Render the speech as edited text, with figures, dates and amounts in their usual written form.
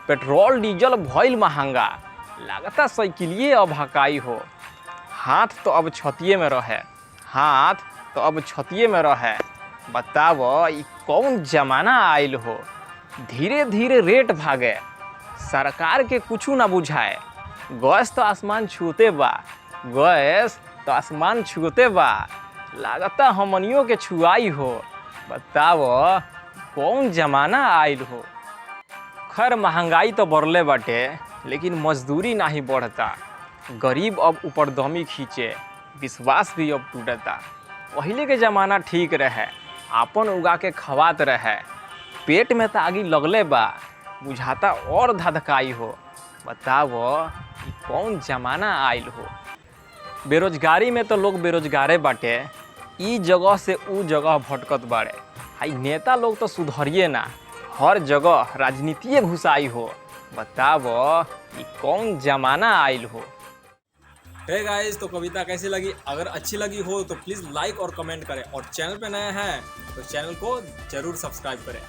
Petrol diesel भइल महंगा, लगता साइकिलिए अब हकाई हो। हाथ तो अब छतिए में रहे, हाथ तो अब छतिए में रहे। बताव ई कौन जमाना आइल हो। धीरे धीरे रेट भागे, सरकार के कुछ ना बुझाए। गैस तो आसमान छूते बा, गैस तो आसमान छूते बा, लागता हमनियों के छुआई हो। बताव कौन जमाना आइल हो। खैर महंगाई तो बढ़ले बाटे, लेकिन मजदूरी नहीं बढ़ता। गरीब अब ऊपर दमी खींचे, विश्वास भी अब टूटता। पहले के ज़माना ठीक रहे, आपन उगा के खवात रहे। पेट में तो आगी लगले बा, बुझाता और धधकाई हो। बताव ई कौन जमाना आइल हो। बेरोजगारी में तो लोग बेरोजगारे बाटे, ई जगह से ऊ जगह भटकत बाड़े। हाई नेता लोग तो सुधरिए ना, हर जगह राजनीतिए घुसाई हो। बताव ई कौन जमाना आइल हो। हे गाइस, तो कविता कैसी लगी? अगर अच्छी लगी हो तो प्लीज़ लाइक और कमेंट करें, और चैनल पे नए हैं तो चैनल को ज़रूर सब्सक्राइब करें।